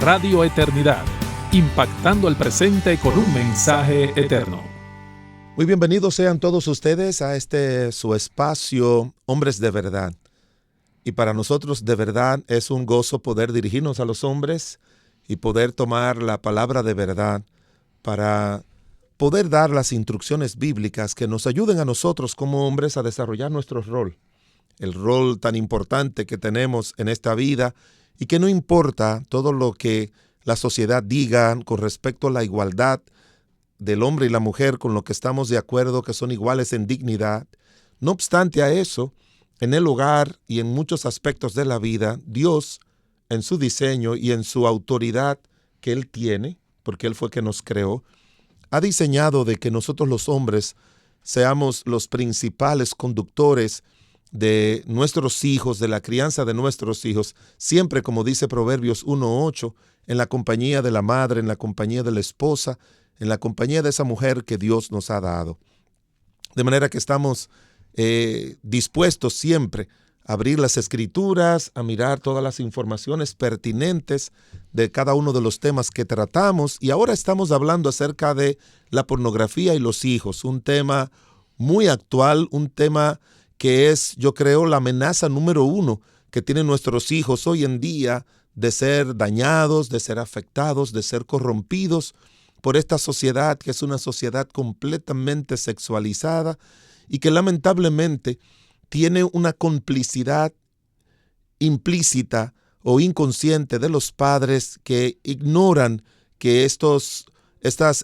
Radio Eternidad, impactando el presente con un mensaje eterno. Muy bienvenidos sean todos ustedes a su espacio Hombres de Verdad. Y para nosotros de verdad es un gozo poder dirigirnos a los hombres y poder tomar la palabra de verdad para poder dar las instrucciones bíblicas que nos ayuden a nosotros como hombres a desarrollar nuestro rol. El rol tan importante que tenemos en esta vida y que no importa todo lo que la sociedad diga con respecto a la igualdad del hombre y la mujer, con lo que estamos de acuerdo que son iguales en dignidad. No obstante a eso, en el hogar y en muchos aspectos de la vida, Dios, en su diseño y en su autoridad que Él tiene, porque Él fue quien nos creó, ha diseñado de que nosotros los hombres seamos los principales conductores de nuestros hijos, de la crianza de nuestros hijos, siempre, como dice Proverbios 1:8, en la compañía de la madre, en la compañía de la esposa, en la compañía de esa mujer que Dios nos ha dado. De manera que estamos dispuestos siempre a abrir las Escrituras, a mirar todas las informaciones pertinentes de cada uno de los temas que tratamos. Y ahora estamos hablando acerca de la pornografía y los hijos, un tema muy actual, un tema que es, yo creo, la amenaza número uno que tienen nuestros hijos hoy en día de ser dañados, de ser afectados, de ser corrompidos por esta sociedad que es una sociedad completamente sexualizada y que lamentablemente tiene una complicidad implícita o inconsciente de los padres que ignoran que estas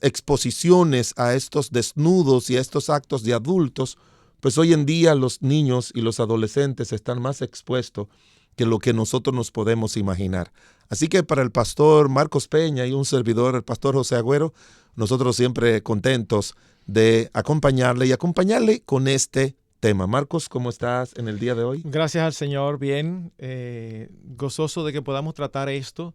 exposiciones a estos desnudos y a estos actos de adultos, pues hoy en día los niños y los adolescentes están más expuestos que lo que nosotros nos podemos imaginar. Así que para el pastor Marcos Peña y un servidor, el pastor José Agüero, nosotros siempre contentos de acompañarle con este tema. Marcos, ¿cómo estás en el día de hoy? Gracias al Señor, bien, gozoso de que podamos tratar esto.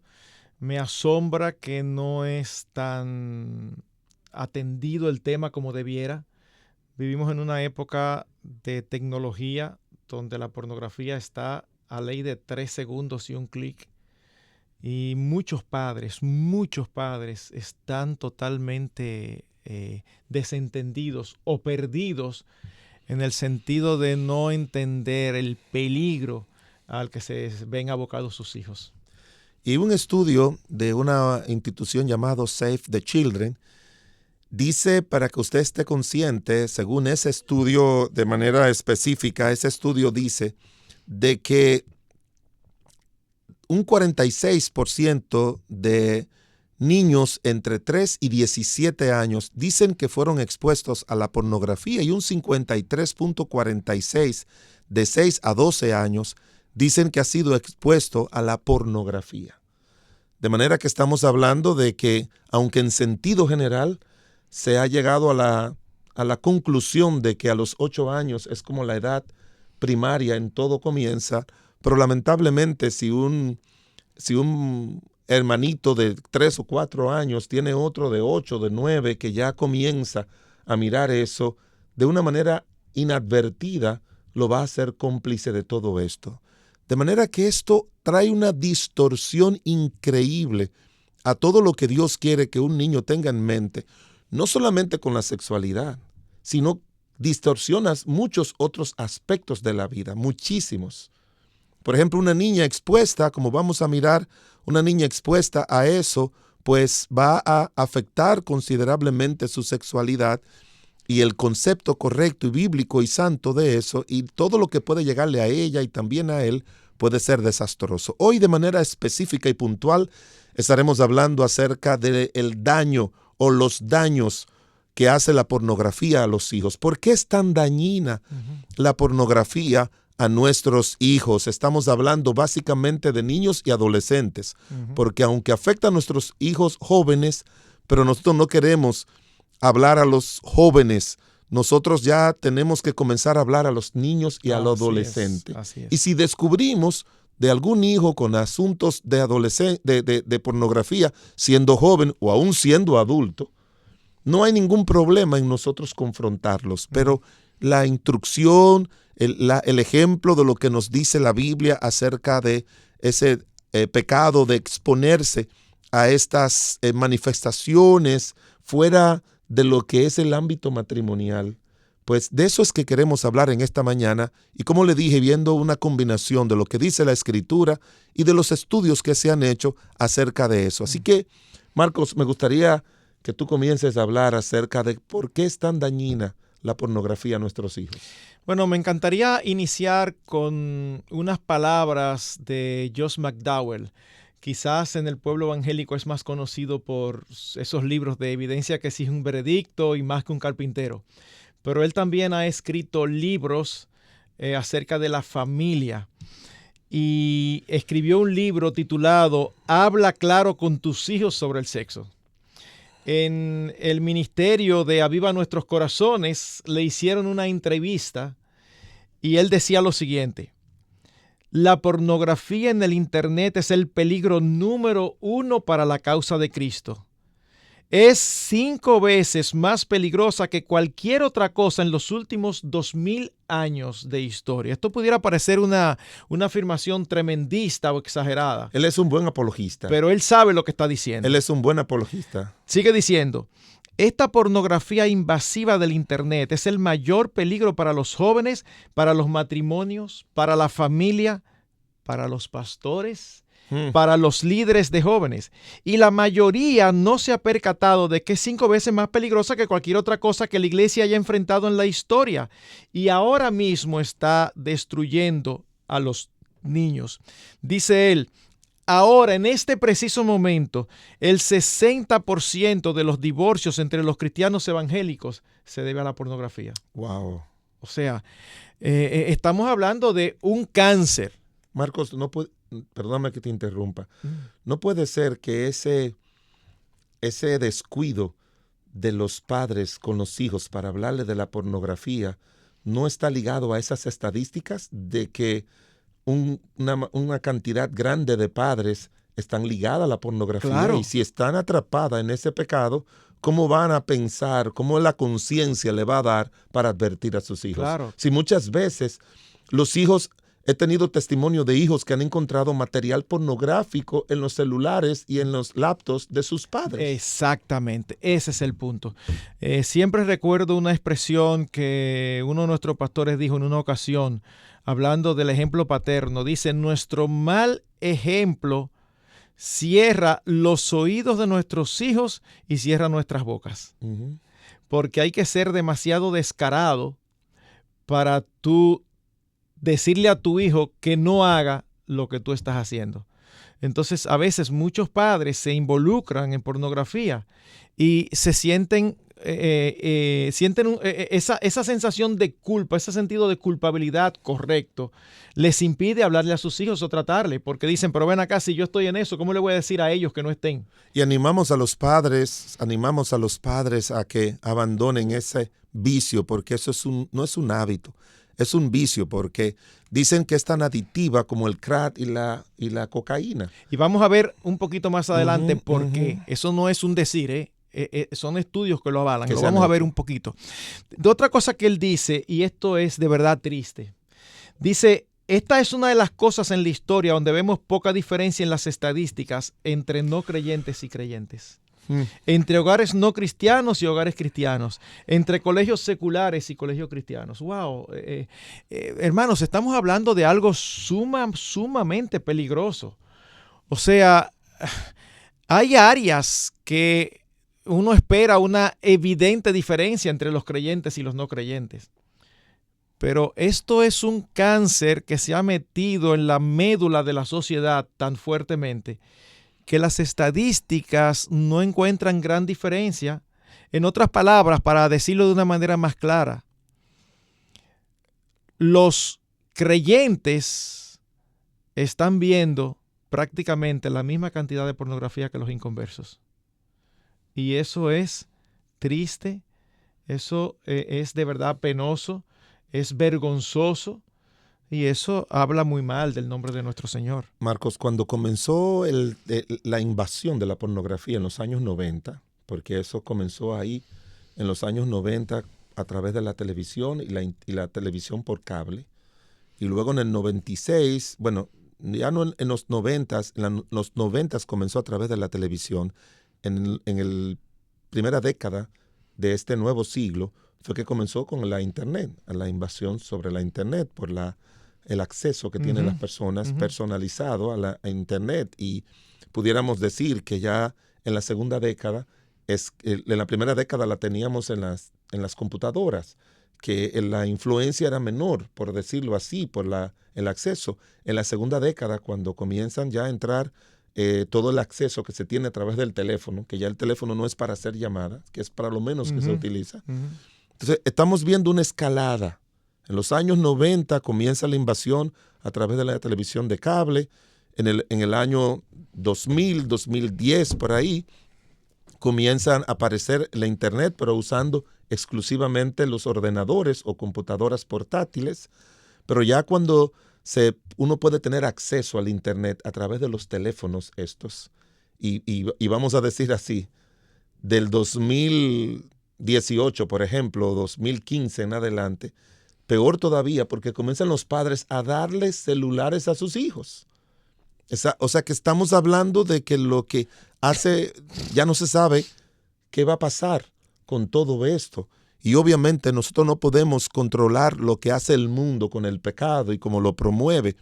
Me asombra que no es tan atendido el tema como debiera. Vivimos en una época de tecnología donde la pornografía está a ley de 3 segundos y un clic. Y muchos padres están totalmente desentendidos o perdidos en el sentido de no entender el peligro al que se ven abocados sus hijos. Y un estudio de una institución llamado Save the Children dice, para que usted esté consciente, según ese estudio de manera específica, ese estudio dice de que un 46% de niños entre 3 y 17 años dicen que fueron expuestos a la pornografía y un 53.46% de 6 a 12 años dicen que ha sido expuesto a la pornografía. De manera que estamos hablando de que, aunque en sentido general se ha llegado a la conclusión de que a los 8 años es como la edad primaria, en todo comienza, pero lamentablemente si un hermanito de 3 o 4 años tiene otro de 8, de 9, que ya comienza a mirar eso, de una manera inadvertida lo va a hacer cómplice de todo esto. De manera que esto trae una distorsión increíble a todo lo que Dios quiere que un niño tenga en mente, no solamente con la sexualidad, sino distorsionas muchos otros aspectos de la vida, muchísimos. Por ejemplo, una niña expuesta, como vamos a mirar, una niña expuesta a eso, pues va a afectar considerablemente su sexualidad y el concepto correcto y bíblico y santo de eso, y todo lo que puede llegarle a ella y también a él puede ser desastroso. Hoy, de manera específica y puntual, estaremos hablando acerca del daño o los daños que hace la pornografía a los hijos. ¿Por qué es tan dañina la pornografía a nuestros hijos? Estamos hablando básicamente de niños y adolescentes, porque aunque afecta a nuestros hijos jóvenes, pero nosotros no queremos hablar a los jóvenes, nosotros ya tenemos que comenzar a hablar a los niños y a los adolescentes. Así es. Y si descubrimos de algún hijo con asuntos de pornografía, siendo joven o aún siendo adulto, no hay ningún problema en nosotros confrontarlos, pero la instrucción, el ejemplo de lo que nos dice la Biblia acerca de ese pecado de exponerse a estas manifestaciones fuera de lo que es el ámbito matrimonial. Pues de eso es que queremos hablar en esta mañana y, como le dije, viendo una combinación de lo que dice la Escritura y de los estudios que se han hecho acerca de eso. Así que, Marcos, me gustaría que tú comiences a hablar acerca de por qué es tan dañina la pornografía a nuestros hijos. Bueno, me encantaría iniciar con unas palabras de Josh McDowell. Quizás en el pueblo evangélico es más conocido por esos libros de Evidencia que exige un veredicto y Más que un carpintero. Pero él también ha escrito libros acerca de la familia y escribió un libro titulado Habla claro con tus hijos sobre el sexo. En el ministerio de Aviva Nuestros Corazones le hicieron una entrevista y él decía lo siguiente: la pornografía en el Internet es el peligro número 1 para la causa de Cristo. Es 5 veces más peligrosa que cualquier otra cosa en los últimos 2000 años de historia. Esto pudiera parecer una afirmación tremendista o exagerada. Él es un buen apologista. Pero él sabe lo que está diciendo. Él es un buen apologista. Sigue diciendo: esta pornografía invasiva del Internet es el mayor peligro para los jóvenes, para los matrimonios, para la familia, para los pastores, para los líderes de jóvenes. Y la mayoría no se ha percatado de que es 5 veces más peligrosa que cualquier otra cosa que la iglesia haya enfrentado en la historia. Y ahora mismo está destruyendo a los niños. Dice él: ahora, en este preciso momento, el 60% de los divorcios entre los cristianos evangélicos se debe a la pornografía. Wow. O sea, estamos hablando de un cáncer. Marcos, no puede, perdóname que te interrumpa. No puede ser que ese descuido de los padres con los hijos para hablarle de la pornografía no está ligado a esas estadísticas de que una cantidad grande de padres están ligadas a la pornografía. Claro. Y si están atrapadas en ese pecado, ¿cómo van a pensar, cómo la conciencia le va a dar para advertir a sus hijos? Claro. Si muchas veces los hijos, he tenido testimonio de hijos que han encontrado material pornográfico en los celulares y en los laptops de sus padres. Exactamente, ese es el punto. Siempre recuerdo una expresión que uno de nuestros pastores dijo en una ocasión, hablando del ejemplo paterno. Dice: nuestro mal ejemplo cierra los oídos de nuestros hijos y cierra nuestras bocas. Uh-huh. Porque hay que ser demasiado descarado para tú decirle a tu hijo que no haga lo que tú estás haciendo. Entonces, a veces muchos padres se involucran en pornografía y se sienten esa sensación de culpa, ese sentido de culpabilidad correcto, les impide hablarle a sus hijos o tratarle, porque dicen: pero ven acá, si yo estoy en eso, ¿cómo le voy a decir a ellos que no estén? Y animamos a los padres a que abandonen ese vicio, porque eso no es un hábito. Es un vicio, porque dicen que es tan adictiva como el crack y la cocaína. Y vamos a ver un poquito más adelante por qué. Eso no es un decir, son estudios que lo avalan. Lo vamos a ver un poquito. De otra cosa que él dice, y esto es de verdad triste. Dice: esta es una de las cosas en la historia donde vemos poca diferencia en las estadísticas entre no creyentes y creyentes. Entre hogares no cristianos y hogares cristianos, entre colegios seculares y colegios cristianos. Wow, hermanos, estamos hablando de algo sumamente peligroso. O sea, hay áreas que uno espera una evidente diferencia entre los creyentes y los no creyentes. Pero esto es un cáncer que se ha metido en la médula de la sociedad tan fuertemente que las estadísticas no encuentran gran diferencia. En otras palabras, para decirlo de una manera más clara, los creyentes están viendo prácticamente la misma cantidad de pornografía que los inconversos. Y eso es triste, eso es de verdad penoso, es vergonzoso. Y eso habla muy mal del nombre de nuestro Señor. Marcos, cuando comenzó la invasión de la pornografía en los años 90, porque eso comenzó ahí en los años 90 a través de la televisión y la televisión por cable, y luego en el 96, bueno, ya no en los 90s, los 90s comenzó a través de la televisión. En el primera década de este nuevo siglo fue que comenzó con la Internet, la invasión sobre la Internet por el acceso que tienen las personas personalizado a Internet. Y pudiéramos decir que ya en la segunda década, en la primera década la teníamos en las computadoras, que la influencia era menor, por decirlo así, por el acceso. En la segunda década, cuando comienzan ya a entrar todo el acceso que se tiene a través del teléfono, que ya el teléfono no es para hacer llamadas, que es para lo menos que se utiliza. Entonces, estamos viendo una escalada. En los años 90 comienza la invasión a través de la televisión de cable. En el año 2000, 2010, por ahí, comienzan a aparecer la Internet, pero usando exclusivamente los ordenadores o computadoras portátiles. Pero ya cuando uno puede tener acceso al Internet a través de los teléfonos estos, y vamos a decir así, del 2018, por ejemplo, 2015 en adelante, peor todavía, porque comienzan los padres a darles celulares a sus hijos. O sea que estamos hablando de que lo que hace, ya no se sabe qué va a pasar con todo esto. Y obviamente nosotros no podemos controlar lo que hace el mundo con el pecado y cómo lo promueve,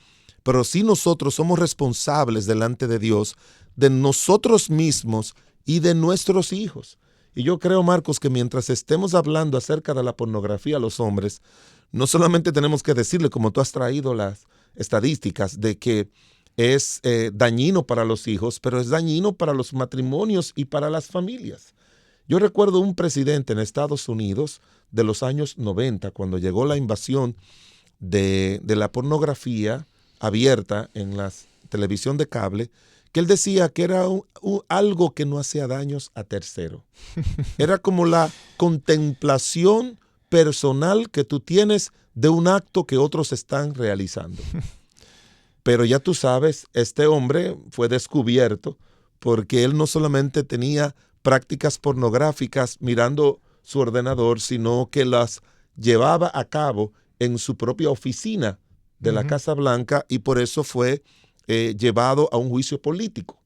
pero sí nosotros somos responsables delante de Dios de nosotros mismos y de nuestros hijos. Y yo creo, Marcos, que mientras estemos hablando acerca de la pornografía a los hombres, no solamente tenemos que decirle, como tú has traído las estadísticas, de que es dañino para los hijos, pero es dañino para los matrimonios y para las familias. Yo recuerdo un presidente en Estados Unidos de los años 90, cuando llegó la invasión de la pornografía abierta en la televisión de cable, que él decía que era algo que no hacía daños a tercero. Era como la contemplación personal que tú tienes de un acto que otros están realizando. Pero ya tú sabes, este hombre fue descubierto porque él no solamente tenía prácticas pornográficas mirando su ordenador, sino que las llevaba a cabo en su propia oficina de la Casa Blanca, y por eso fue llevado a un juicio político.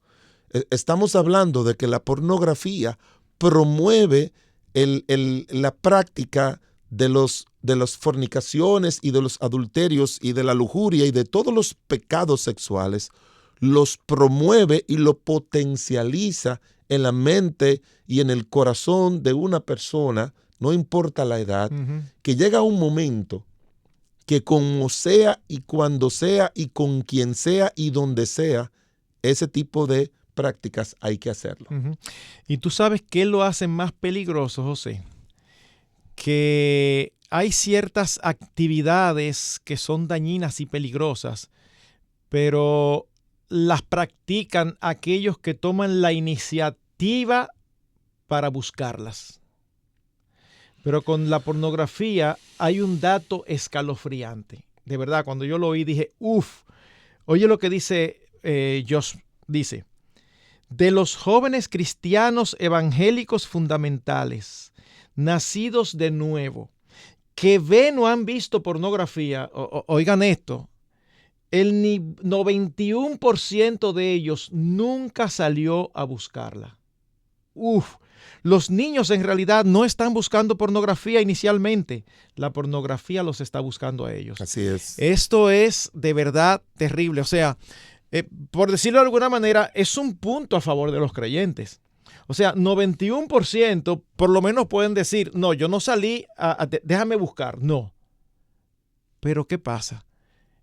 Estamos hablando de que la pornografía promueve la práctica de las fornicaciones y de los adulterios y de la lujuria y de todos los pecados sexuales, los promueve y lo potencializa en la mente y en el corazón de una persona, no importa la edad, que llega un momento que como sea y cuando sea y con quien sea y donde sea, ese tipo de prácticas hay que hacerlo. Y tú sabes qué lo hace más peligroso, José, que hay ciertas actividades que son dañinas y peligrosas, pero las practican aquellos que toman la iniciativa para buscarlas. Pero con la pornografía hay un dato escalofriante. De verdad, cuando yo lo oí dije, oye lo que dice Josh, dice, de los jóvenes cristianos evangélicos fundamentales, nacidos de nuevo, que ven o han visto pornografía, oigan esto, el 91% de ellos nunca salió a buscarla. Los niños en realidad no están buscando pornografía inicialmente. La pornografía los está buscando a ellos. Así es. Esto es de verdad terrible. O sea, por decirlo de alguna manera, es un punto a favor de los creyentes. O sea, 91% por lo menos pueden decir, no, yo no salí, déjame buscar. No. Pero ¿qué pasa?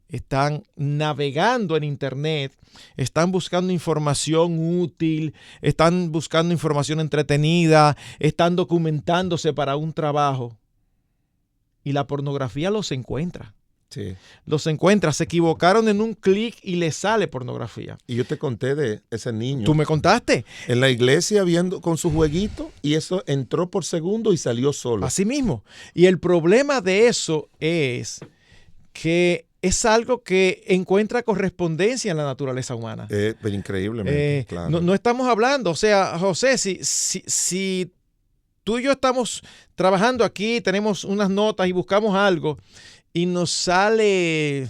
Están navegando en Internet, están buscando información útil, están buscando información entretenida, están documentándose para un trabajo. Y la pornografía los encuentra. Sí. Los encuentra, se equivocaron en un clic y les sale pornografía. Y yo te conté de ese niño. ¿Tú me contaste? En la iglesia viendo con su jueguito, y eso entró por segundo y salió solo. Así mismo. Y el problema de eso es que es algo que encuentra correspondencia en la naturaleza humana. Pero increíblemente, claro. No estamos hablando, o sea, José, si tú y yo estamos trabajando aquí, tenemos unas notas y buscamos algo y nos sale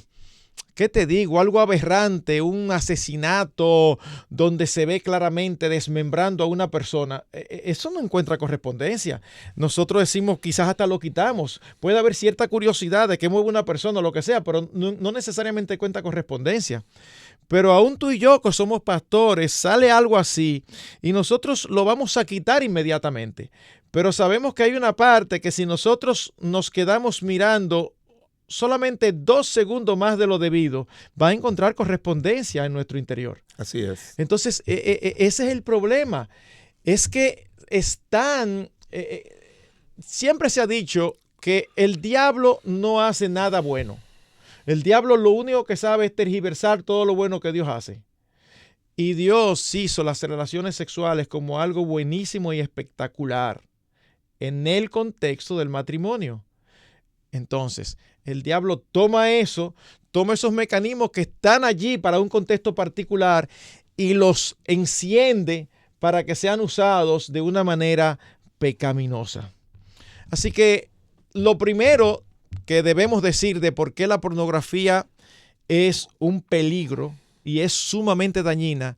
¿qué te digo? Algo aberrante, un asesinato donde se ve claramente desmembrando a una persona, eso no encuentra correspondencia. Nosotros decimos, quizás hasta lo quitamos. Puede haber cierta curiosidad de qué mueve una persona o lo que sea, pero no necesariamente encuentra correspondencia. Pero aún tú y yo, que somos pastores, sale algo así y nosotros lo vamos a quitar inmediatamente. Pero sabemos que hay una parte que si nosotros nos quedamos mirando solamente 2 segundos más de lo debido, va a encontrar correspondencia en nuestro interior. Así es. Entonces, ese es el problema. Es que siempre se ha dicho que el diablo no hace nada bueno. El diablo lo único que sabe es tergiversar todo lo bueno que Dios hace. Y Dios hizo las relaciones sexuales como algo buenísimo y espectacular en el contexto del matrimonio. Entonces, el diablo toma esos mecanismos que están allí para un contexto particular y los enciende para que sean usados de una manera pecaminosa. Así que lo primero que debemos decir de por qué la pornografía es un peligro y es sumamente dañina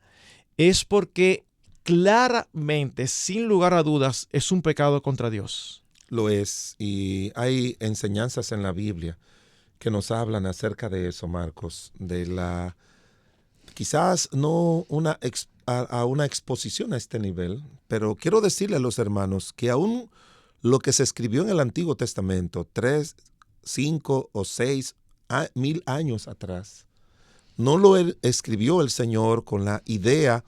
es porque claramente, sin lugar a dudas, es un pecado contra Dios. Lo es, y hay enseñanzas en la Biblia que nos hablan acerca de eso, Marcos, quizás no a una exposición a este nivel, pero quiero decirle a los hermanos que aún lo que se escribió en el Antiguo Testamento, 3, 5 o 6 mil años atrás, no lo escribió el Señor con la idea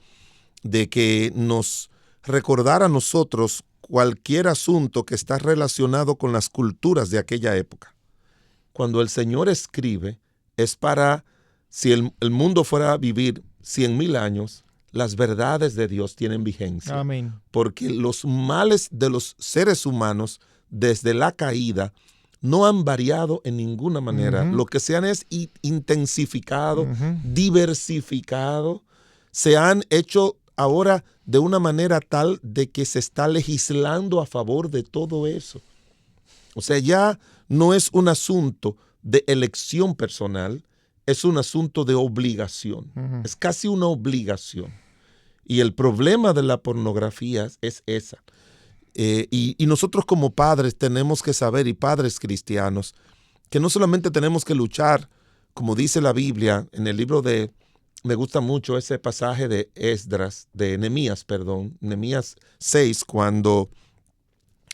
de que nos recordara a nosotros cualquier asunto que está relacionado con las culturas de aquella época. Cuando el Señor escribe, es para, si el mundo fuera a vivir 100,000 años, las verdades de Dios tienen vigencia. Amén. Porque los males de los seres humanos, desde la caída, no han variado en ninguna manera. Lo que se han es intensificado, diversificado, se han hecho ahora de una manera tal de que se está legislando a favor de todo eso. O sea, ya no es un asunto de elección personal, es un asunto de obligación. Es casi una obligación. Y el problema de la pornografía es esa. Y nosotros como padres tenemos que saber, y padres cristianos, que no solamente tenemos que luchar, como dice la Biblia en el libro me gusta mucho ese pasaje de Nehemías 6, cuando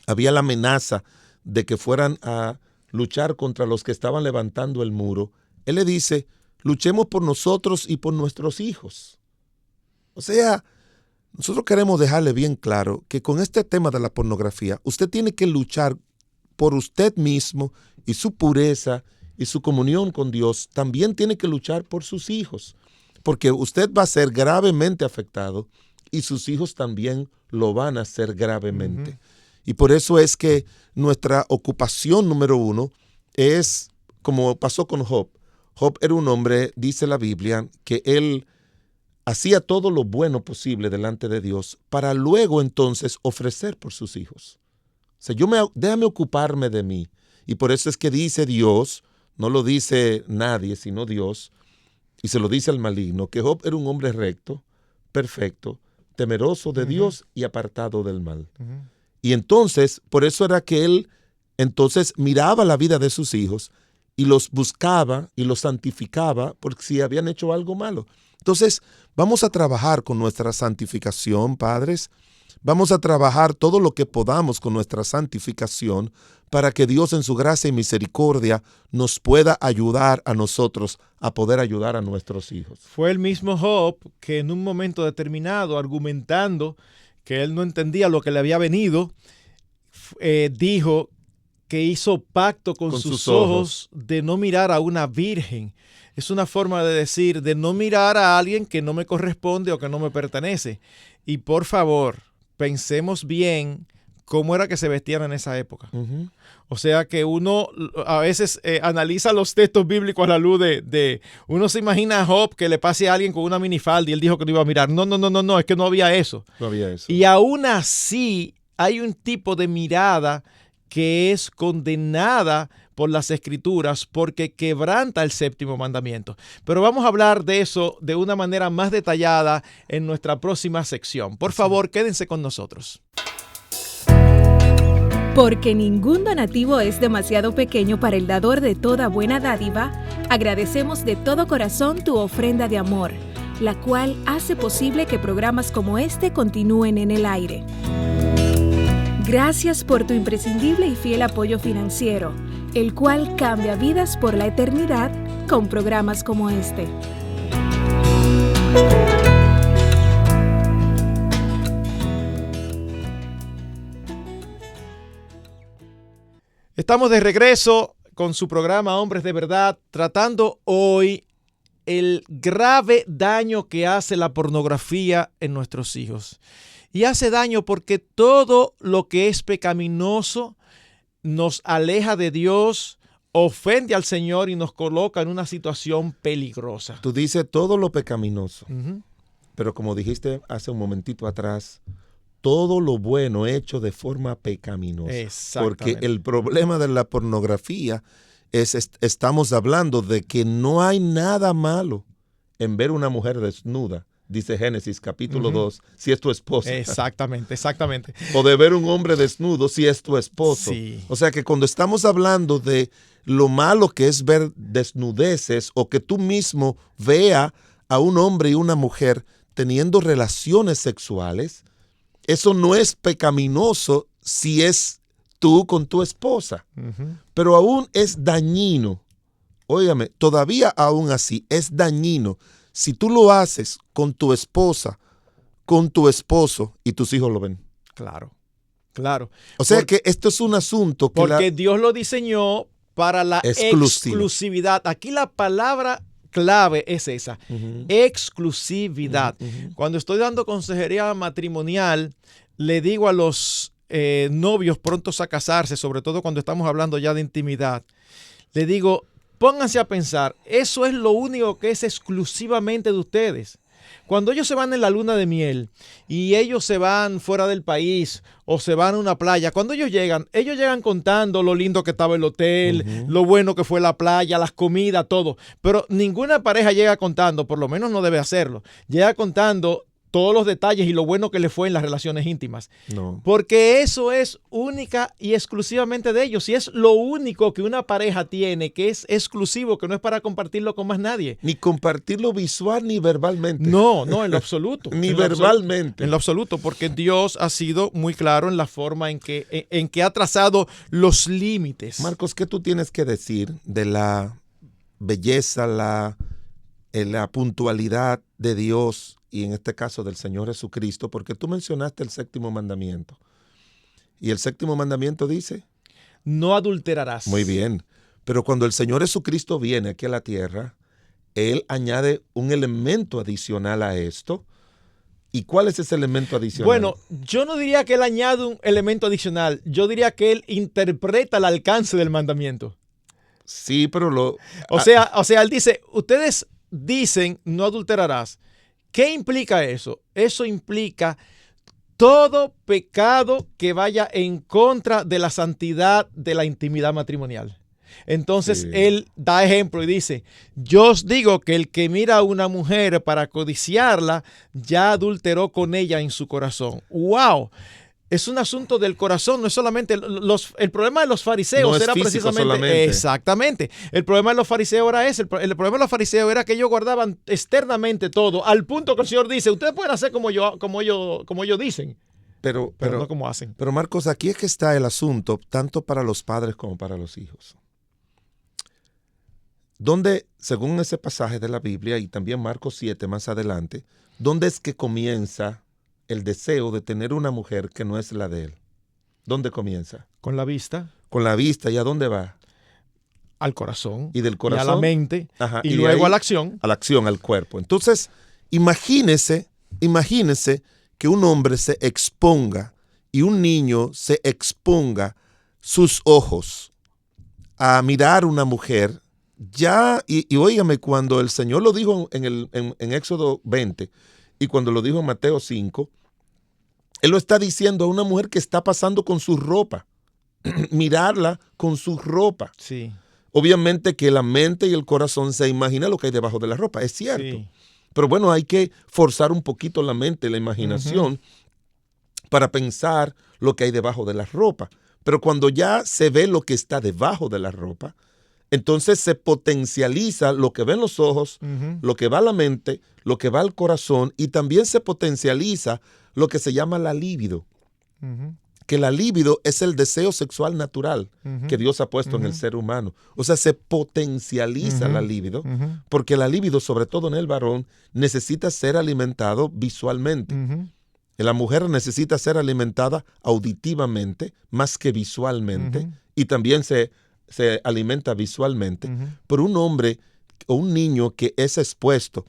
había la amenaza de que fueran a luchar contra los que estaban levantando el muro. Él le dice, luchemos por nosotros y por nuestros hijos. O sea, nosotros queremos dejarle bien claro que con este tema de la pornografía, usted tiene que luchar por usted mismo y su pureza y su comunión con Dios. También tiene que luchar por sus hijos, porque usted va a ser gravemente afectado y sus hijos también lo van a hacer gravemente. Y por eso es que nuestra ocupación número 1 es, como pasó con Job. Job era un hombre, dice la Biblia, que él hacía todo lo bueno posible delante de Dios para luego entonces ofrecer por sus hijos. O sea, déjame ocuparme de mí. Y por eso es que dice Dios, no lo dice nadie sino Dios, y se lo dice al maligno, que Job era un hombre recto, perfecto, temeroso de Dios y apartado del mal. Y entonces, por eso era que él entonces miraba la vida de sus hijos y los buscaba y los santificaba por si habían hecho algo malo. Entonces, vamos a trabajar con nuestra santificación, padres. Vamos a trabajar todo lo que podamos con nuestra santificación para que Dios en su gracia y misericordia nos pueda ayudar a nosotros a poder ayudar a nuestros hijos. Fue el mismo Job que en un momento determinado, argumentando que él no entendía lo que le había venido, dijo que hizo pacto con sus ojos de no mirar a una virgen. Es una forma de decir, de no mirar a alguien que no me corresponde o que no me pertenece. Y por favor, pensemos bien cómo era que se vestían en esa época. O sea que uno a veces analiza los textos bíblicos a la luz de uno se imagina a Job que le pase a alguien con una minifalda y él dijo que no iba a mirar. No, es que no había eso. No había eso. Y aún así hay un tipo de mirada que es condenada por las Escrituras porque quebranta el séptimo mandamiento. Pero vamos a hablar de eso de una manera más detallada en nuestra próxima sección. Por favor, quédense con nosotros. Porque ningún donativo es demasiado pequeño para el dador de toda buena dádiva, agradecemos de todo corazón tu ofrenda de amor, la cual hace posible que programas como este continúen en el aire. Gracias por tu imprescindible y fiel apoyo financiero, el cual cambia vidas por la eternidad con programas como este. Estamos de regreso con su programa Hombres de Verdad, tratando hoy el grave daño que hace la pornografía en nuestros hijos. Y hace daño porque todo lo que es pecaminoso nos aleja de Dios, ofende al Señor y nos coloca en una situación peligrosa. Tú dices todo lo pecaminoso, Uh-huh. pero como dijiste hace un momentito atrás, todo lo bueno hecho de forma pecaminosa. Exactamente. Porque el problema de la pornografía estamos hablando de que no hay nada malo en ver una mujer desnuda, dice Génesis capítulo 2, si es tu esposa. Exactamente. O de ver un hombre desnudo si es tu esposo. Sí. O sea que cuando estamos hablando de lo malo que es ver desnudeces o que tú mismo vea a un hombre y una mujer teniendo relaciones sexuales, eso no es pecaminoso si es tú con tu esposa. Uh-huh. Pero aún es dañino. Óigame, todavía aún así es dañino si tú lo haces con tu esposa, con tu esposo y tus hijos lo ven. Claro. O sea que esto es un asunto que Porque Dios lo diseñó para la exclusividad. Aquí la palabra clave es esa, exclusividad. Cuando estoy dando consejería matrimonial, le digo a los novios prontos a casarse, sobre todo cuando estamos hablando ya de intimidad, le digo, pónganse a pensar, eso es lo único que es exclusivamente de ustedes. Cuando ellos se van en la luna de miel y ellos se van fuera del país o se van a una playa, cuando ellos llegan contando lo lindo que estaba el hotel, lo bueno que fue la playa, las comidas, todo. Pero ninguna pareja llega contando, por lo menos no debe hacerlo, llega contando todos los detalles y lo bueno que le fue en las relaciones íntimas. No. Porque eso es única y exclusivamente de ellos. Y es lo único que una pareja tiene, que es exclusivo, que no es para compartirlo con más nadie. Ni compartirlo visual ni verbalmente. No, en lo absoluto. Ni verbalmente. En lo absoluto, porque Dios ha sido muy claro en la forma en que ha trazado los límites. Marcos, ¿qué tú tienes que decir de la belleza, la puntualidad de Dios y en este caso del Señor Jesucristo? Porque tú mencionaste el séptimo mandamiento. Y el séptimo mandamiento dice: no adulterarás. Muy bien. Pero cuando el Señor Jesucristo viene aquí a la tierra, Él añade un elemento adicional a esto. ¿Y cuál es ese elemento adicional? Bueno, yo no diría que Él añade un elemento adicional. Yo diría que Él interpreta el alcance del mandamiento. Sí, pero O sea, Él dice, ustedes dicen no adulterarás. ¿Qué implica eso? Eso implica todo pecado que vaya en contra de la santidad de la intimidad matrimonial. Entonces, sí, Él da ejemplo y dice, yo os digo que el que mira a una mujer para codiciarla, ya adulteró con ella en su corazón. ¡Wow! Es un asunto del corazón, no es solamente el problema de los fariseos no es era físico precisamente solamente. Exactamente. El problema de los fariseos era ese. El problema de los fariseos era que ellos guardaban externamente todo, al punto que el Señor dice, ustedes pueden hacer como ellos dicen, pero no como hacen. Pero Marcos, aquí es que está el asunto, tanto para los padres como para los hijos. Donde, según ese pasaje de la Biblia y también Marcos 7 más adelante, ¿dónde es que comienza el deseo de tener una mujer que no es la de él? ¿Dónde comienza? Con la vista. Con la vista. ¿Y a dónde va? Al corazón. Y del corazón. Y a la mente. Ajá, y luego a la acción. A la acción, al cuerpo. Entonces, imagínese que un hombre se exponga y un niño se exponga sus ojos a mirar una mujer. Ya, y óigame, cuando el Señor lo dijo en Éxodo 20 y cuando lo dijo en Mateo 5, Él lo está diciendo a una mujer que está pasando con su ropa mirarla con su ropa. Sí. Obviamente que la mente y el corazón se imagina lo que hay debajo de la ropa, es cierto. Sí. Pero bueno, hay que forzar un poquito la mente y la imaginación para pensar lo que hay debajo de la ropa. Pero cuando ya se ve lo que está debajo de la ropa, entonces se potencializa lo que ven los ojos, lo que va a la mente, lo que va al corazón, y también se potencializa lo que se llama la libido. Que la libido es el deseo sexual natural que Dios ha puesto en el ser humano. O sea, se potencializa la libido, porque la libido, sobre todo en el varón, necesita ser alimentado visualmente. La mujer necesita ser alimentada auditivamente más que visualmente, y también se alimenta visualmente. Pero un hombre o un niño que es expuesto,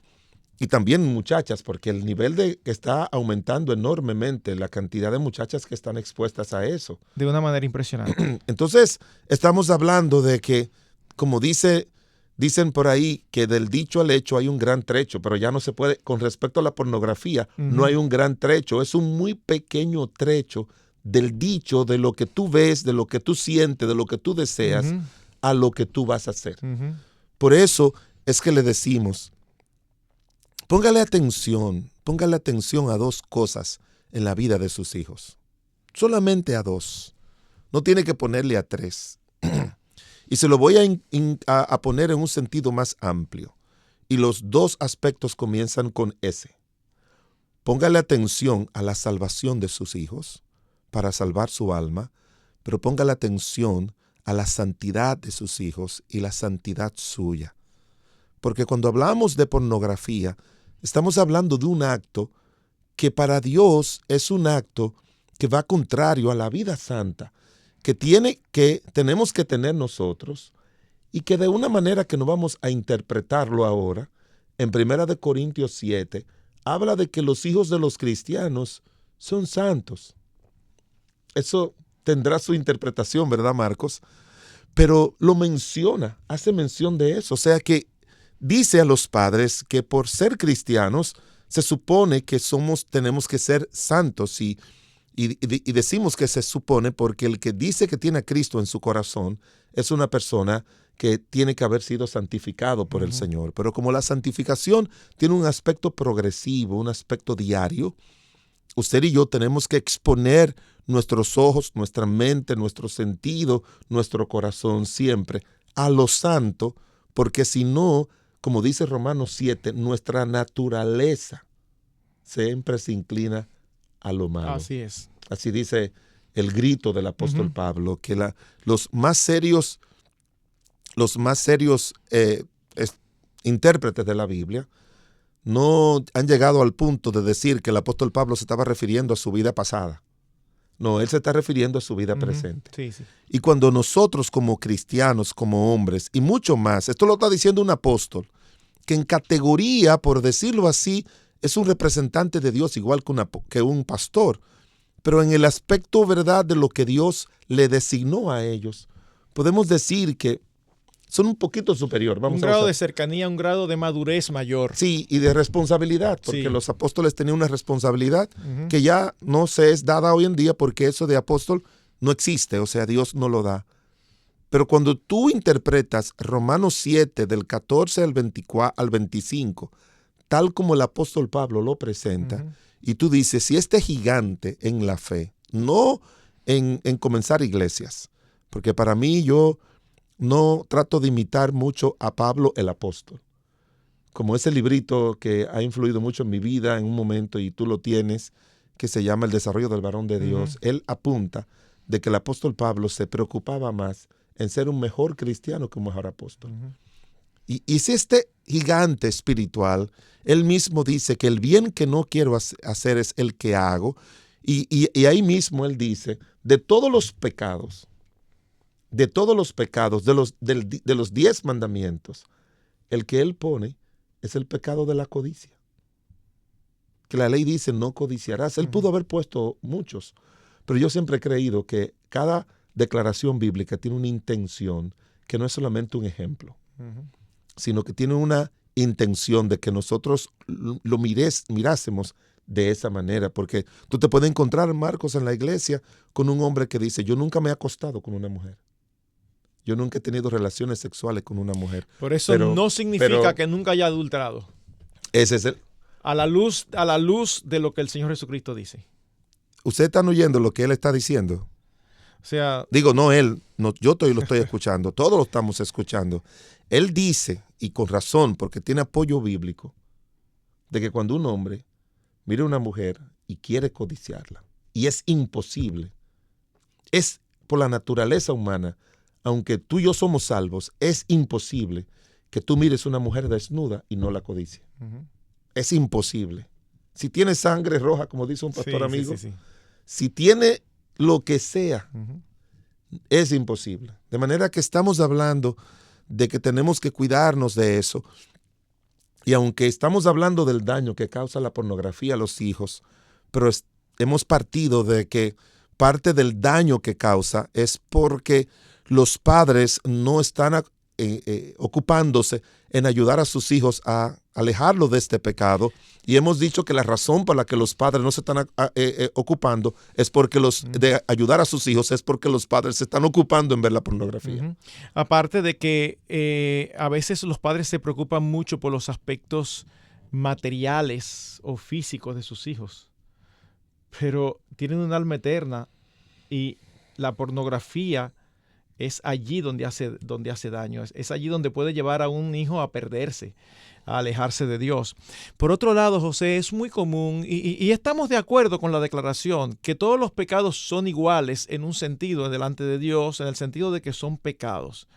y también muchachas, porque el nivel que está aumentando enormemente, la cantidad de muchachas que están expuestas a eso. De una manera impresionante. Entonces, estamos hablando de que, como dicen por ahí, que del dicho al hecho hay un gran trecho, pero ya no se puede, con respecto a la pornografía, no hay un gran trecho, es un muy pequeño trecho del dicho, de lo que tú ves, de lo que tú sientes, de lo que tú deseas, a lo que tú vas a hacer. Por eso es que le decimos, póngale atención a 2 cosas en la vida de sus hijos. Solamente a 2. No tiene que ponerle a 3. Y se lo voy a poner en un sentido más amplio. Y los 2 aspectos comienzan con S. Póngale atención a la salvación de sus hijos para salvar su alma, pero póngale atención a la santidad de sus hijos y la santidad suya. Porque cuando hablamos de pornografía, estamos hablando de un acto que para Dios es un acto que va contrario a la vida santa, que tenemos que tener nosotros, y que de una manera que no vamos a interpretarlo ahora, en 1 Corintios 7, habla de que los hijos de los cristianos son santos. Eso tendrá su interpretación, ¿verdad, Marcos? Pero lo menciona, hace mención de eso. O sea que dice a los padres que por ser cristianos se supone que tenemos que ser santos, y decimos que se supone porque el que dice que tiene a Cristo en su corazón es una persona que tiene que haber sido santificado por el Señor. Pero como la santificación tiene un aspecto progresivo, un aspecto diario, usted y yo tenemos que exponer nuestros ojos, nuestra mente, nuestro sentido, nuestro corazón siempre a lo santo, porque si no, como dice Romanos 7, nuestra naturaleza siempre se inclina a lo malo. Así es. Así dice el grito del apóstol Pablo, que los más serios intérpretes de la Biblia no han llegado al punto de decir que el apóstol Pablo se estaba refiriendo a su vida pasada. No, él se está refiriendo a su vida presente. Sí, sí. Y cuando nosotros como cristianos, como hombres, y mucho más, esto lo está diciendo un apóstol, que en categoría, por decirlo así, es un representante de Dios igual que un pastor, pero en el aspecto, ¿verdad?, de lo que Dios le designó a ellos, podemos decir que son un poquito superior. Un grado de cercanía, un grado de madurez mayor. Sí, y de responsabilidad, porque los apóstoles tenían una responsabilidad que ya no se es dada hoy en día, porque eso de apóstol no existe, o sea, Dios no lo da. Pero cuando tú interpretas Romanos 7, del 14 al 25, tal como el apóstol Pablo lo presenta, y tú dices, si este gigante en la fe, no en comenzar iglesias, porque para mí yo no trato de imitar mucho a Pablo el apóstol. Como ese librito que ha influido mucho en mi vida en un momento, y tú lo tienes, que se llama El desarrollo del varón de Dios, él apunta de que el apóstol Pablo se preocupaba más en ser un mejor cristiano que un mejor apóstol. Y si este gigante espiritual, él mismo dice que el bien que no quiero hacer es el que hago, y ahí mismo él dice, de todos los pecados, de los 10 mandamientos, el que él pone es el pecado de la codicia. Que la ley dice, no codiciarás. Él pudo haber puesto muchos, pero yo siempre he creído que cada declaración bíblica tiene una intención que no es solamente un ejemplo, sino que tiene una intención de que nosotros lo mirásemos de esa manera, porque tú te puedes encontrar, Marcos, en la iglesia con un hombre que dice, yo nunca me he acostado con una mujer. Yo nunca he tenido relaciones sexuales con una mujer. Por eso no significa que nunca haya adulterado. Ese es el... A la luz de lo que el Señor Jesucristo dice. ¿Ustedes están oyendo lo que él está diciendo? O sea... Digo, no él, no, lo estoy escuchando, todos lo estamos escuchando. Él dice, y con razón, porque tiene apoyo bíblico, de que cuando un hombre mira a una mujer y quiere codiciarla, y es imposible, es por la naturaleza humana, aunque tú y yo somos salvos, es imposible que tú mires a una mujer desnuda y no la codicies. Uh-huh. Es imposible. Si tiene sangre roja, como dice un pastor amigo, sí. Si tiene lo que sea, Uh-huh. es imposible. De manera que estamos hablando de que tenemos que cuidarnos de eso. Y aunque estamos hablando del daño que causa la pornografía a los hijos, pero hemos partido de que parte del daño que causa es porque los padres no están ocupándose en ayudar a sus hijos a alejarlos de este pecado. Y hemos dicho que la razón por la que los padres no se están ocupando es porque de ayudar a sus hijos es porque los padres se están ocupando en ver la pornografía. Uh-huh. Aparte de que a veces los padres se preocupan mucho por los aspectos materiales o físicos de sus hijos, pero tienen un alma eterna y la pornografía es allí donde hace daño, es allí donde puede llevar a un hijo a perderse, a alejarse de Dios. Por otro lado, José, es muy común, y estamos de acuerdo con la declaración, que todos los pecados son iguales en un sentido delante de Dios, en el sentido de que son pecados.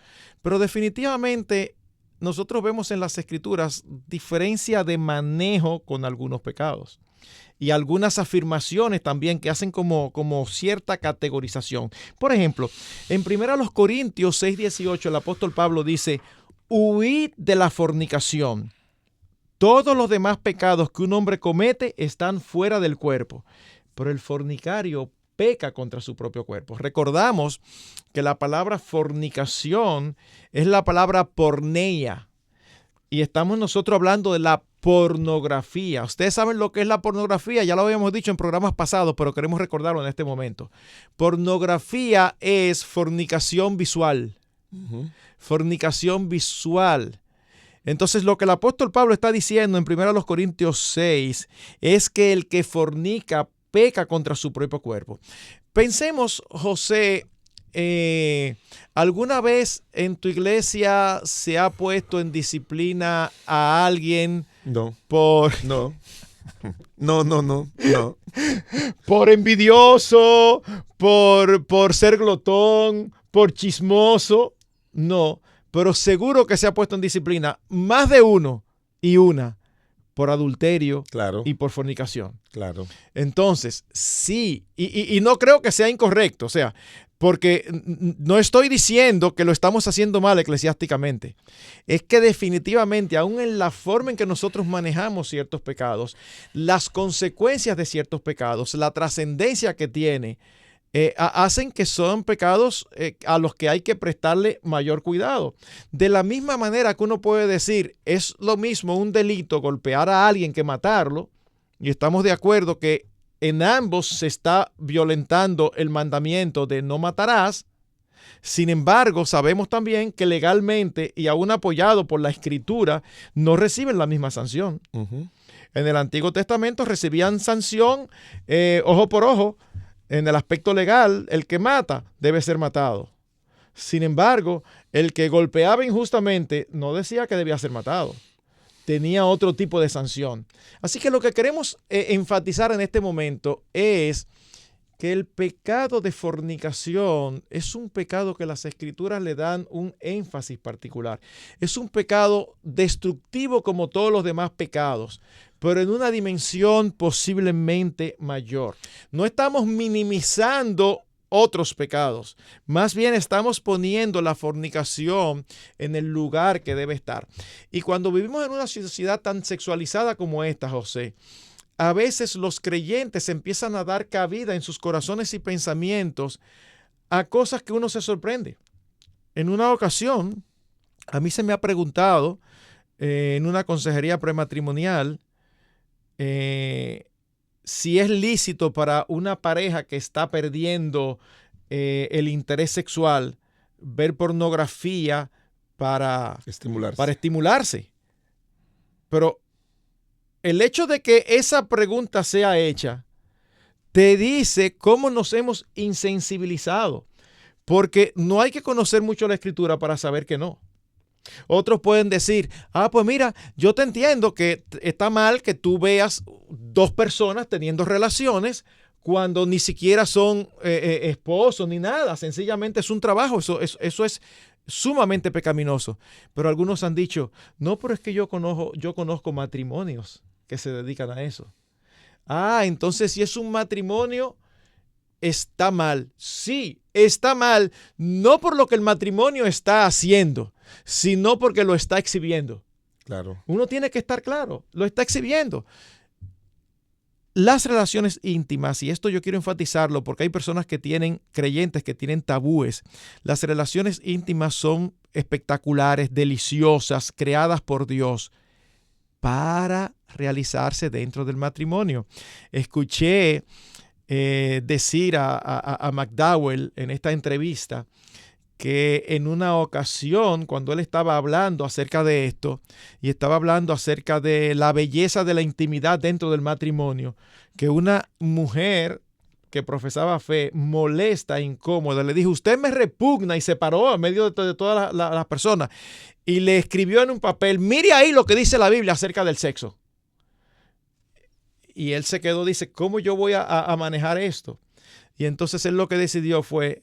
Pero definitivamente nosotros vemos en las Escrituras diferencia de manejo con algunos pecados. Y algunas afirmaciones también que hacen como cierta categorización. Por ejemplo, en 1 Corintios 6:18 el apóstol Pablo dice, huid de la fornicación. Todos los demás pecados que un hombre comete están fuera del cuerpo, pero el fornicario peca contra su propio cuerpo. Recordamos que la palabra fornicación es la palabra porneia. Y estamos nosotros hablando de la pornografía. Ustedes saben lo que es la pornografía, ya lo habíamos dicho en programas pasados, pero queremos recordarlo en este momento. Pornografía es fornicación visual. Uh-huh. Fornicación visual. Entonces lo que el apóstol Pablo está diciendo en 1 Corintios 6 es que el que fornica peca contra su propio cuerpo. Pensemos, José, ¿alguna vez en tu iglesia se ha puesto en disciplina a alguien No. No. Por envidioso, por ser glotón, por chismoso? No, pero seguro que se ha puesto en disciplina más de uno y una por adulterio, Claro. Y por fornicación. Claro. Entonces, sí, y no creo que sea incorrecto, o sea, porque no estoy diciendo que lo estamos haciendo mal eclesiásticamente. Es que definitivamente, aún en la forma en que nosotros manejamos ciertos pecados, las consecuencias de ciertos pecados, la trascendencia que tiene, hacen que son pecados a los que hay que prestarle mayor cuidado. De la misma manera que uno puede decir, es lo mismo un delito golpear a alguien que matarlo, y estamos de acuerdo que en ambos se está violentando el mandamiento de no matarás. Sin embargo, sabemos también que legalmente y aún apoyado por la Escritura, no reciben la misma sanción. Uh-huh. En el Antiguo Testamento recibían sanción ojo por ojo. En el aspecto legal, el que mata debe ser matado. Sin embargo, el que golpeaba injustamente no decía que debía ser matado. Tenía otro tipo de sanción. Así que lo que queremos enfatizar en este momento es que el pecado de fornicación es un pecado que las Escrituras le dan un énfasis particular. Es un pecado destructivo como todos los demás pecados, pero en una dimensión posiblemente mayor. No estamos minimizando otros pecados, más bien estamos poniendo la fornicación en el lugar que debe estar. Y cuando vivimos en una sociedad tan sexualizada como esta, José, a veces los creyentes empiezan a dar cabida en sus corazones y pensamientos a cosas que uno se sorprende. En una ocasión, a mí se me ha preguntado en una consejería prematrimonial, si es lícito para una pareja que está perdiendo el interés sexual ver pornografía para estimularse. Pero el hecho de que esa pregunta sea hecha te dice cómo nos hemos insensibilizado, porque no hay que conocer mucho la Escritura para saber que no. Otros pueden decir, pues mira, yo te entiendo que está mal que tú veas dos personas teniendo relaciones cuando ni siquiera son esposos ni nada, sencillamente es un trabajo, eso es sumamente pecaminoso. Pero algunos han dicho, no, pero es que yo conozco matrimonios que se dedican a eso. Entonces si es un matrimonio, está mal. Sí, está mal, no por lo que el matrimonio está haciendo, sino porque lo está exhibiendo. Claro. Uno tiene que estar claro, lo está exhibiendo. Las relaciones íntimas, y esto yo quiero enfatizarlo porque hay personas creyentes que tienen tabúes. Las relaciones íntimas son espectaculares, deliciosas, creadas por Dios para realizarse dentro del matrimonio. Escuché decir a McDowell en esta entrevista que en una ocasión, cuando él estaba hablando acerca de esto, y estaba hablando acerca de la belleza de la intimidad dentro del matrimonio, que una mujer que profesaba fe, molesta, incómoda, le dijo, usted me repugna, y se paró en medio de todas las personas, y le escribió en un papel, mire ahí lo que dice la Biblia acerca del sexo. Y él se quedó, dice, ¿cómo yo voy a manejar esto? Y entonces él lo que decidió fue,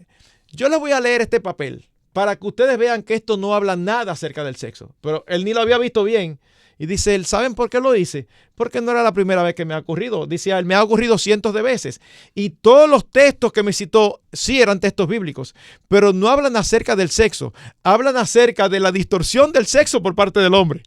yo les voy a leer este papel para que ustedes vean que esto no habla nada acerca del sexo. Pero él ni lo había visto bien. Y dice él, ¿saben por qué lo hice? Porque no era la primera vez que me ha ocurrido. Dice él, me ha ocurrido cientos de veces. Y todos los textos que me citó, sí eran textos bíblicos, pero no hablan acerca del sexo. Hablan acerca de la distorsión del sexo por parte del hombre.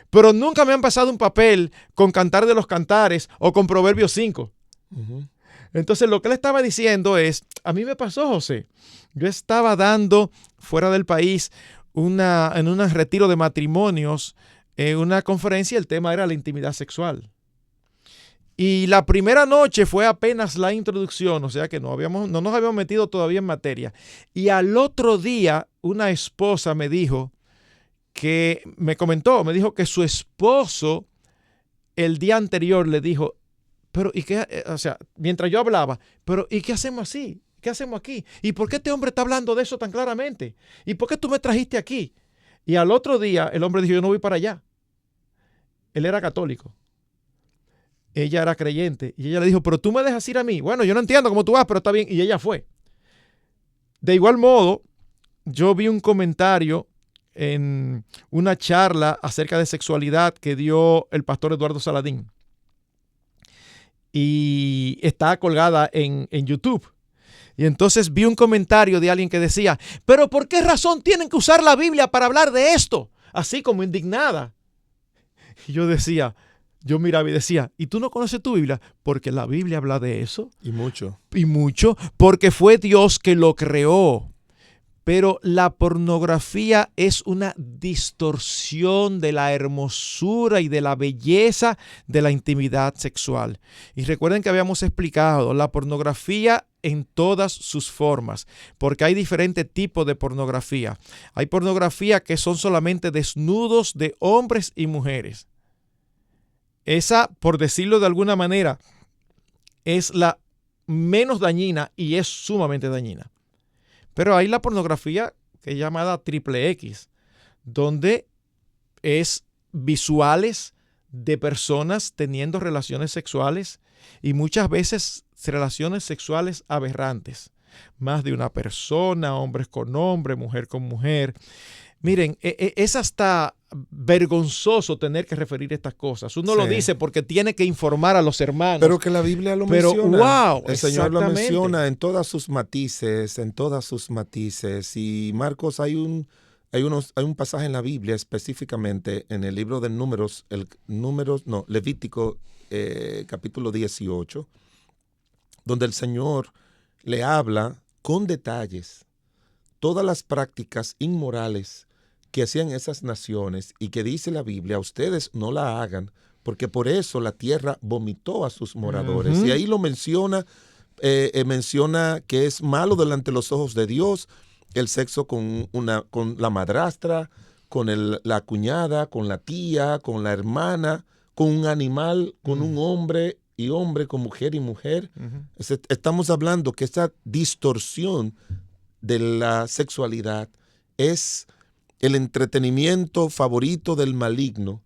Pero nunca me han pasado un papel con Cantar de los Cantares o con Proverbios 5. Uh-huh. Entonces lo que él estaba diciendo es, a mí me pasó, José. Yo estaba dando fuera del país en un retiro de matrimonios, una conferencia, el tema era la intimidad sexual. Y la primera noche fue apenas la introducción, o sea que no nos habíamos metido todavía en materia. Y al otro día una esposa me dijo me dijo que su esposo el día anterior le dijo, pero ¿y qué? O sea, mientras yo hablaba, pero ¿y qué hacemos así? ¿Qué hacemos aquí? ¿Y por qué este hombre está hablando de eso tan claramente? ¿Y por qué tú me trajiste aquí? Y al otro día el hombre dijo, yo no voy para allá. Él era católico. Ella era creyente. Y ella le dijo, pero tú me dejas ir a mí. Bueno, yo no entiendo cómo tú vas, pero está bien. Y ella fue. De igual modo, yo vi un comentario en una charla acerca de sexualidad que dio el pastor Eduardo Saladín. Y está colgada en YouTube. Y entonces vi un comentario de alguien que decía, pero ¿por qué razón tienen que usar la Biblia para hablar de esto? Así como indignada. Y yo miraba y decía, ¿y tú no conoces tu Biblia? Porque la Biblia habla de eso. Y mucho. Y mucho, porque fue Dios que lo creó. Pero la pornografía es una distorsión de la hermosura y de la belleza de la intimidad sexual. Y recuerden que habíamos explicado la pornografía en todas sus formas, porque hay diferentes tipos de pornografía. Hay pornografía que son solamente desnudos de hombres y mujeres. Esa, por decirlo de alguna manera, es la menos dañina y es sumamente dañina. Pero hay la pornografía que es llamada XXX, donde es visuales de personas teniendo relaciones sexuales y muchas veces relaciones sexuales aberrantes. Más de una persona, hombres con hombre, mujer con mujer. Miren, es hasta vergonzoso tener que referir estas cosas. Uno lo dice porque tiene que informar a los hermanos. Pero que la Biblia lo menciona. Wow, el Señor lo menciona en todas sus matices, Y Marcos, hay un pasaje en la Biblia específicamente en el libro de Levítico, capítulo 18, donde el Señor le habla con detalles todas las prácticas inmorales que hacían esas naciones y que dice la Biblia, ustedes no la hagan porque por eso la tierra vomitó a sus moradores. Y ahí lo menciona que es malo delante de los ojos de Dios el sexo con la madrastra, con la cuñada, con la tía, con la hermana, con un animal, con un hombre y hombre, con mujer y mujer. Estamos hablando que esta distorsión de la sexualidad es el entretenimiento favorito del maligno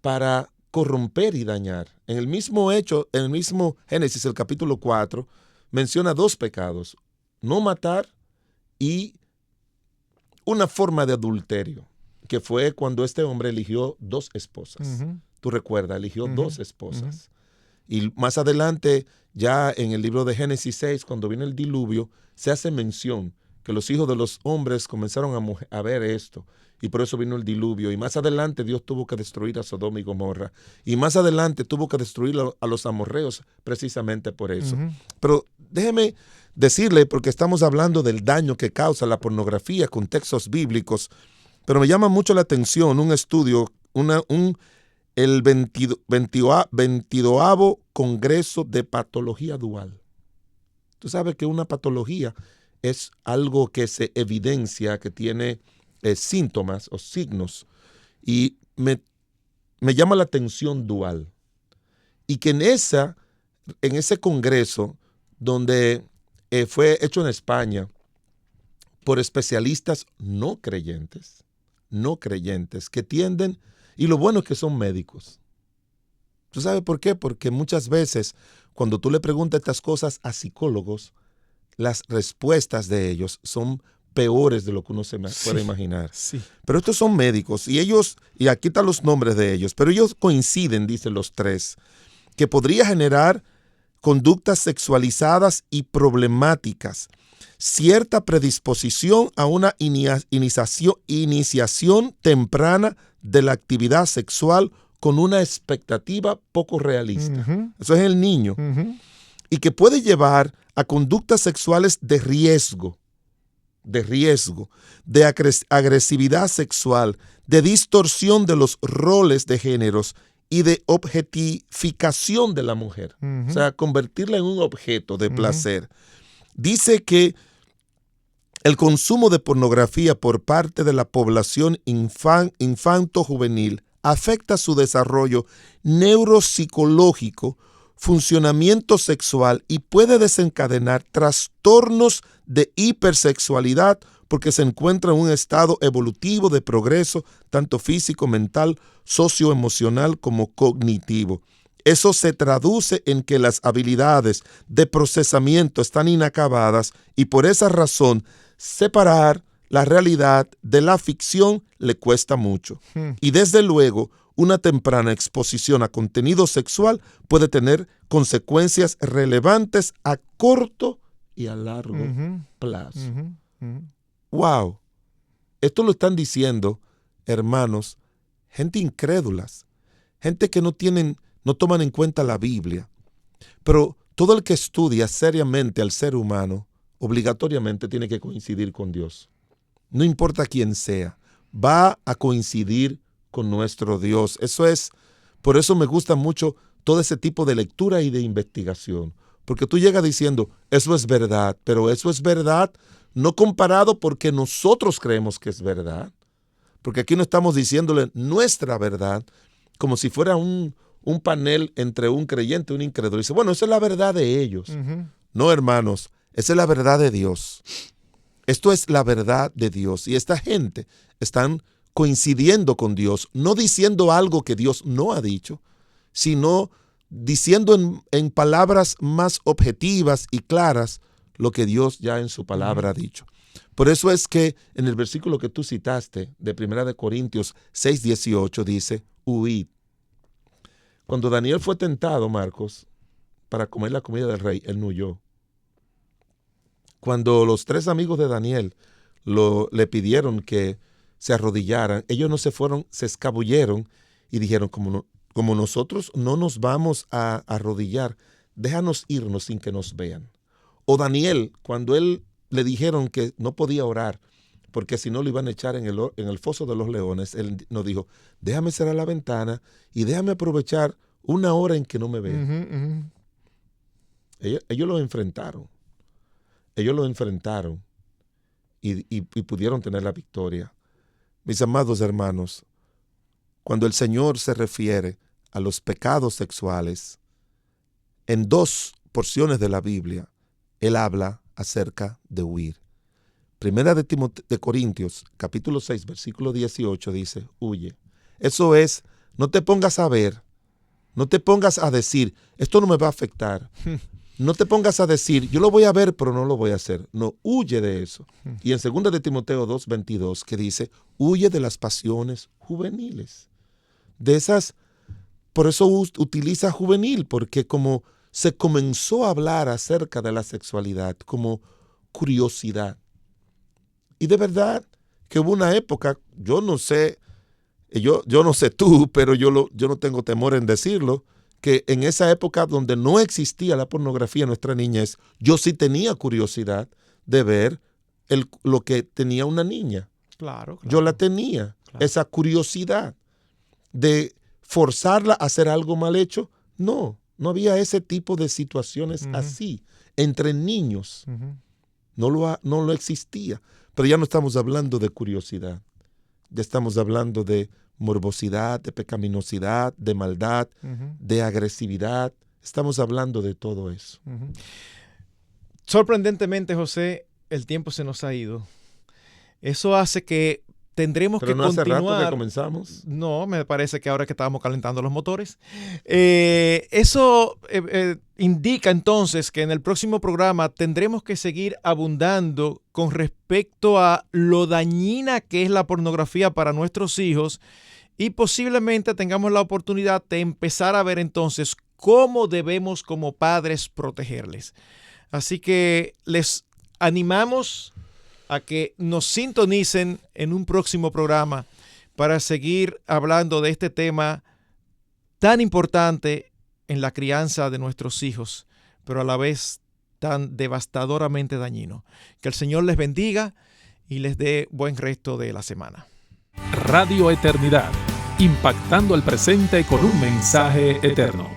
para corromper y dañar. En el mismo Génesis, el capítulo 4, menciona 2 pecados: no matar y una forma de adulterio, que fue cuando este hombre eligió 2 esposas. Tú recuerdas, eligió 2 esposas. Y más adelante, ya en el libro de Génesis 6, cuando viene el diluvio, se hace mención que los hijos de los hombres comenzaron a ver esto, y por eso vino el diluvio. Y más adelante Dios tuvo que destruir a Sodoma y Gomorra. Y más adelante tuvo que destruir a los amorreos precisamente por eso. Pero déjeme decirle, porque estamos hablando del daño que causa la pornografía con textos bíblicos, pero me llama mucho la atención un estudio, el 22º Congreso de Patología Dual. Tú sabes que una patología es algo que se evidencia, que tiene síntomas o signos, y me llama la atención dual. Y que en ese congreso, donde fue hecho en España por especialistas no creyentes, que tienden, y lo bueno es que son médicos. ¿Tú sabes por qué? Porque muchas veces cuando tú le preguntas estas cosas a psicólogos, las respuestas de ellos son peores de lo que uno se puede imaginar. Sí. Pero estos son médicos y aquí están los nombres de ellos, pero ellos coinciden, dicen los 3, que podría generar conductas sexualizadas y problemáticas, cierta predisposición a una iniciación temprana de la actividad sexual con una expectativa poco realista. Eso es el niño. Y que puede llevar a conductas sexuales de riesgo, de agresividad sexual, de distorsión de los roles de géneros y de objetificación de la mujer. O sea, convertirla en un objeto de placer. Dice que el consumo de pornografía por parte de la población infanto-juvenil afecta su desarrollo neuropsicológico, funcionamiento sexual y puede desencadenar trastornos de hipersexualidad porque se encuentra en un estado evolutivo de progreso, tanto físico, mental, socioemocional como cognitivo. Eso se traduce en que las habilidades de procesamiento están inacabadas y por esa razón separar la realidad de la ficción le cuesta mucho. Y desde luego, una temprana exposición a contenido sexual puede tener consecuencias relevantes a corto y a largo plazo. ¡Wow! Esto lo están diciendo, hermanos, gente incrédulas, gente que no toman en cuenta la Biblia. Pero todo el que estudia seriamente al ser humano, obligatoriamente tiene que coincidir con Dios. No importa quién sea, va a coincidir con nuestro Dios. Por eso me gusta mucho todo ese tipo de lectura y de investigación. Porque tú llegas diciendo, eso es verdad, pero eso es verdad no comparado porque nosotros creemos que es verdad. Porque aquí no estamos diciéndole nuestra verdad como si fuera un panel entre un creyente y un incrédulo. Dice, bueno, esa es la verdad de ellos. No, hermanos, esa es la verdad de Dios. Esto es la verdad de Dios. Y esta gente están coincidiendo con Dios, no diciendo algo que Dios no ha dicho, sino diciendo en palabras más objetivas y claras lo que Dios ya en su palabra ha dicho. Por eso es que en el versículo que tú citaste de 1 Corintios 6:18 dice, huid. Cuando Daniel fue tentado, Marcos, para comer la comida del rey, él no huyó. Cuando los 3 amigos de Daniel le pidieron que se arrodillaran, ellos no se fueron, se escabulleron y dijeron, como nosotros no nos vamos a arrodillar, déjanos irnos sin que nos vean. O Daniel, cuando él le dijeron que no podía orar porque si no lo iban a echar en el foso de los leones. Él nos dijo, déjame cerrar la ventana y déjame aprovechar una hora en que no me vean. Ellos lo enfrentaron. Ellos lo enfrentaron y pudieron tener la victoria. Mis amados hermanos, cuando el Señor se refiere a los pecados sexuales, en 2 porciones de la Biblia, Él habla acerca de huir. Primera de Corintios, capítulo 6, versículo 18, dice, huye. Eso es, no te pongas a ver, no te pongas a decir, esto no me va a afectar. No te pongas a decir, yo lo voy a ver, pero no lo voy a hacer. No, huye de eso. Y en 2 de Timoteo 2, 22, que dice, huye de las pasiones juveniles. De esas, por eso utiliza juvenil, porque como se comenzó a hablar acerca de la sexualidad, como curiosidad. Y de verdad que hubo una época, yo no sé tú, pero yo no tengo temor en decirlo, que en esa época donde no existía la pornografía en nuestra niñez, yo sí tenía curiosidad de ver lo que tenía una niña. Claro. Yo la tenía, esa curiosidad de forzarla a hacer algo mal hecho. No había ese tipo de situaciones así entre niños. No lo existía. Pero ya no estamos hablando de curiosidad. Ya estamos hablando de morbosidad, de pecaminosidad, de maldad, de agresividad. Estamos hablando de todo eso. Sorprendentemente, José, el tiempo se nos ha ido. Eso hace que tendremos que continuar. ¿Pero no hace rato que comenzamos? No, me parece que ahora que estábamos calentando los motores. Eso indica entonces que en el próximo programa tendremos que seguir abundando con respecto a lo dañina que es la pornografía para nuestros hijos y posiblemente tengamos la oportunidad de empezar a ver entonces cómo debemos como padres protegerles. Así que les animamos a que nos sintonicen en un próximo programa para seguir hablando de este tema tan importante en la crianza de nuestros hijos, pero a la vez tan devastadoramente dañino. Que el Señor les bendiga y les dé buen resto de la semana. Radio Eternidad, impactando el presente con un mensaje eterno.